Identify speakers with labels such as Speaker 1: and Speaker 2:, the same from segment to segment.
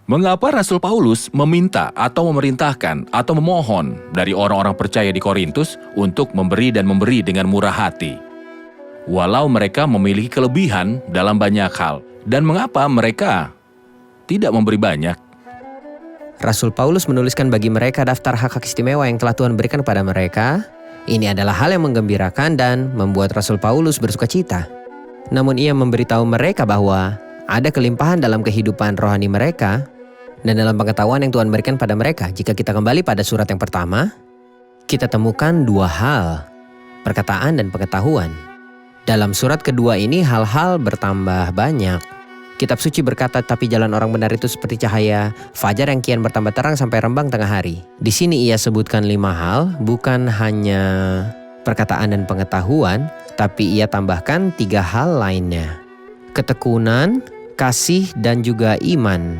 Speaker 1: Mengapa Rasul Paulus meminta atau memerintahkan atau memohon dari orang-orang percaya di Korintus untuk memberi dan memberi dengan murah hati? Walau mereka memiliki kelebihan dalam banyak hal. Dan mengapa mereka tidak memberi banyak?
Speaker 2: Rasul Paulus menuliskan bagi mereka daftar hak-hak istimewa yang telah Tuhan berikan kepada mereka. Ini adalah hal yang menggembirakan dan membuat Rasul Paulus bersukacita. Namun ia memberitahu mereka bahwa ada kelimpahan dalam kehidupan rohani mereka dan dalam pengetahuan yang Tuhan berikan pada mereka. Jika kita kembali pada surat yang pertama, kita temukan dua hal, perkataan dan pengetahuan. Dalam surat kedua ini hal-hal bertambah banyak. Kitab suci berkata, tapi jalan orang benar itu seperti cahaya fajar yang kian bertambah terang sampai rembang tengah hari. Di sini ia sebutkan 5 hal, bukan hanya perkataan dan pengetahuan, tapi ia tambahkan 3 hal lainnya. Ketekunan, kasih, dan juga iman.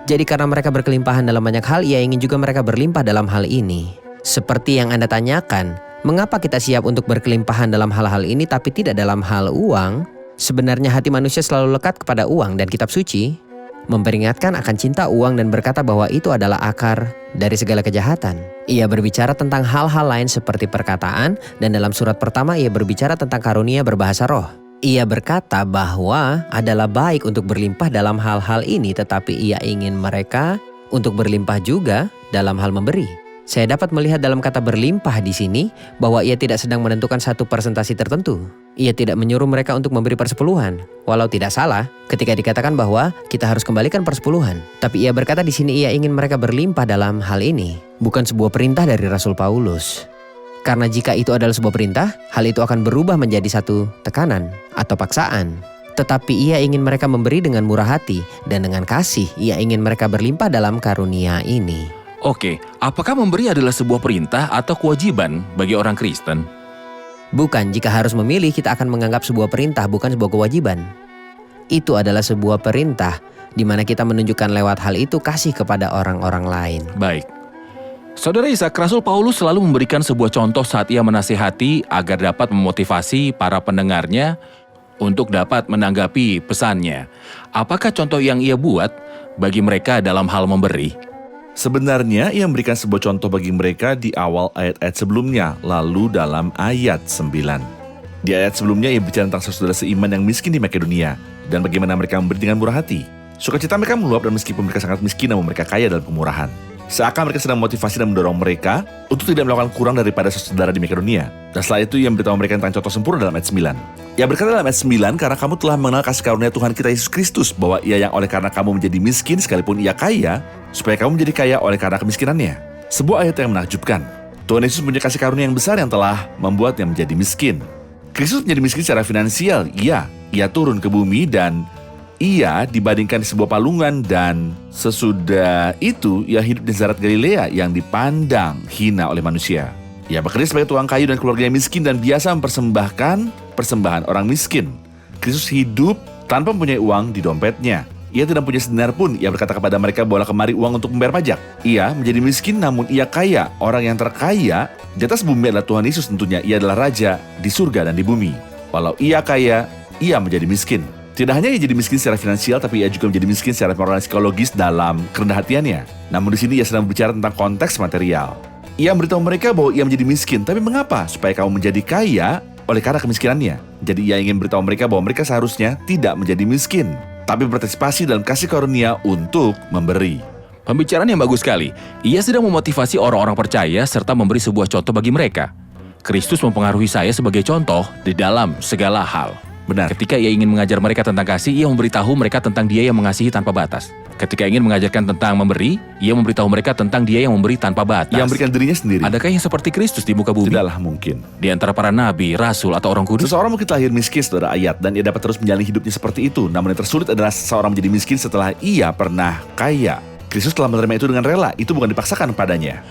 Speaker 2: Jadi karena mereka berkelimpahan dalam banyak hal, ia ingin juga mereka berlimpah dalam hal ini. Seperti yang Anda tanyakan, mengapa kita siap untuk berkelimpahan dalam hal-hal ini tapi tidak dalam hal uang? Sebenarnya hati manusia selalu lekat kepada uang dan kitab suci memperingatkan akan cinta uang dan berkata bahwa itu adalah akar dari segala kejahatan. Ia berbicara tentang hal-hal lain seperti perkataan dan dalam surat pertama ia berbicara tentang karunia berbahasa roh. Ia berkata bahwa adalah baik untuk berlimpah dalam hal-hal ini tetapi ia ingin mereka untuk berlimpah juga dalam hal memberi. Saya dapat melihat dalam kata berlimpah di sini bahwa ia tidak sedang menentukan satu persentase tertentu. Ia tidak menyuruh mereka untuk memberi persepuluhan. Walau tidak salah ketika dikatakan bahwa kita harus kembalikan persepuluhan. Tapi ia berkata di sini ia ingin mereka berlimpah dalam hal ini. Bukan sebuah perintah dari Rasul Paulus. Karena jika itu adalah sebuah perintah, hal itu akan berubah menjadi satu tekanan atau paksaan. Tetapi ia ingin mereka memberi dengan murah hati dan dengan kasih. Ia ingin mereka berlimpah dalam karunia ini.
Speaker 1: Oke, apakah memberi adalah sebuah perintah atau kewajiban bagi orang Kristen?
Speaker 2: Bukan, jika harus memilih kita akan menganggap sebuah perintah bukan sebuah kewajiban. Itu adalah sebuah perintah di mana kita menunjukkan lewat hal itu kasih kepada orang-orang lain.
Speaker 1: Baik. Saudara Ishak, Rasul Paulus selalu memberikan sebuah contoh saat ia menasihati agar dapat memotivasi para pendengarnya untuk dapat menanggapi pesannya. Apakah contoh yang ia buat bagi mereka dalam hal memberi?
Speaker 3: Sebenarnya ia memberikan sebuah contoh bagi mereka di awal ayat-ayat sebelumnya, lalu dalam ayat 9. Di ayat sebelumnya ia bicara tentang saudara seiman yang miskin di Makedonia dan bagaimana mereka memberi dengan murah hati. Sukacita mereka meluap dan meskipun mereka sangat miskin namun mereka kaya dalam kemurahan. Seakan mereka sedang memotivasi dan mendorong mereka untuk tidak melakukan kurang daripada saudara di Makedonia. Dan setelah itu ia memberitahu mereka tentang contoh sempurna dalam ayat 9. Ia berkata dalam ayat 9, karena kamu telah mengenal kasih karunia Tuhan kita Yesus Kristus, bahwa ia yang oleh karena kamu menjadi miskin sekalipun ia kaya, supaya kamu menjadi kaya oleh karena kemiskinannya. Sebuah ayat yang menakjubkan. Tuhan Yesus punya kasih karunia yang besar yang telah membuatnya menjadi miskin. Kristus menjadi miskin secara finansial, iya. Ia turun ke bumi dan ia dibandingkan di sebuah palungan dan sesudah itu ia hidup di Zarat Galilea yang dipandang hina oleh manusia. Ia bekerja sebagai tukang kayu dan keluarganya miskin dan biasa mempersembahkan persembahan orang miskin. Kristus hidup tanpa mempunyai uang di dompetnya. Ia tidak punya sedinar pun. Ia berkata kepada mereka, bawalah kemari uang untuk membayar pajak. Ia menjadi miskin namun ia kaya. Orang yang terkaya di atas bumi adalah Tuhan Yesus tentunya. Ia adalah Raja di surga dan di bumi. Walau ia kaya, ia menjadi miskin. Tidak hanya ia jadi miskin secara finansial, tapi ia juga menjadi miskin secara moral dan psikologis dalam kerendahan hatiannya. Namun di sini ia sedang berbicara tentang konteks material. Ia memberitahu mereka bahwa ia menjadi miskin. Tapi mengapa? Supaya kamu menjadi kaya oleh karena kemiskinannya. Jadi ia ingin beritahu mereka bahwa mereka seharusnya tidak menjadi miskin, tapi berpartisipasi dalam kasih karunia untuk memberi.
Speaker 1: Pembicaraan yang bagus sekali. Ia sedang memotivasi orang-orang percaya serta memberi sebuah contoh bagi mereka. Kristus mempengaruhi saya sebagai contoh di dalam segala hal.
Speaker 3: Benar.
Speaker 1: Ketika ia ingin mengajar mereka tentang kasih, ia memberitahu mereka tentang Dia yang mengasihi tanpa batas. Ketika ingin mengajarkan tentang memberi, ia memberitahu mereka tentang Dia yang memberi tanpa batas.
Speaker 3: Yang memberikan dirinya sendiri.
Speaker 1: Adakah yang seperti Kristus di muka bumi?
Speaker 3: Tidaklah mungkin.
Speaker 1: Di antara para nabi, rasul, atau orang kudus?
Speaker 3: Seseorang mungkin lahir miskin, saudara ayat, dan ia dapat terus menjalani hidupnya seperti itu. Namun yang tersulit adalah seseorang menjadi miskin setelah ia pernah kaya. Kristus telah menerima itu dengan rela, itu bukan dipaksakan padanya.